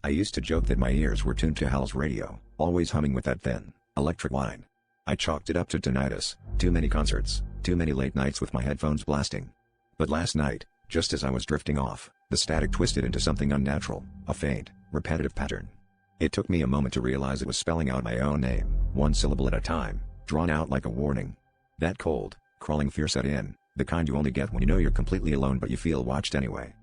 I used to joke that my ears were tuned to hell's radio, always humming with that thin, electric whine. I chalked it up to tinnitus, too many concerts, too many late nights with my headphones blasting. But last night, just as I was drifting off, the static twisted into something unnatural, a faint, repetitive pattern. It took me a moment to realize it was spelling out my own name, one syllable at a time, drawn out like a warning. That cold, crawling fear set in, the kind you only get when you know you're completely alone but you feel watched anyway.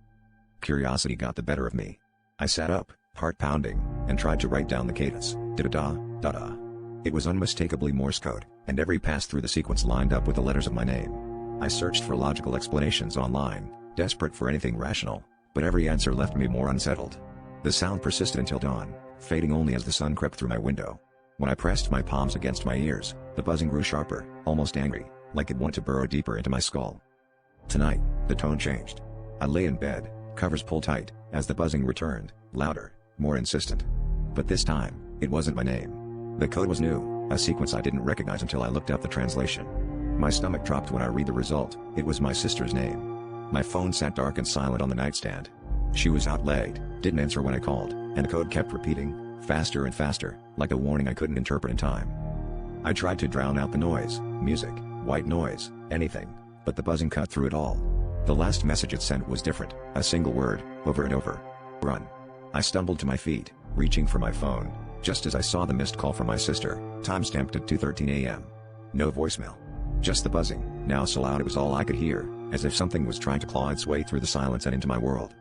Curiosity got the better of me. I sat up, heart pounding, and tried to write down the cadence, da-da-da, da-da. It was unmistakably Morse code, and every pass through the sequence lined up with the letters of my name. I searched for logical explanations online, desperate for anything rational, but every answer left me more unsettled. The sound persisted until dawn, fading only as the sun crept through my window. When I pressed my palms against my ears, the buzzing grew sharper, almost angry, like it wanted to burrow deeper into my skull. Tonight, the tone changed. I lay in bed, covers pulled tight, as the buzzing returned, louder, more insistent. But this time, it wasn't my name. The code was new, a sequence I didn't recognize until I looked up the translation. My stomach dropped when I read the result. It was my sister's name. My phone sat dark and silent on the nightstand. She was out late, didn't answer when I called, and the code kept repeating, faster and faster, like a warning I couldn't interpret in time. I tried to drown out the noise, music, white noise, anything, but the buzzing cut through it all. The last message it sent was different, a single word, over and over. Run. I stumbled to my feet, reaching for my phone, just as I saw the missed call from my sister, time-stamped at 2:13 a.m. No voicemail. Just the buzzing, now so loud it was all I could hear, as if something was trying to claw its way through the silence and into my world.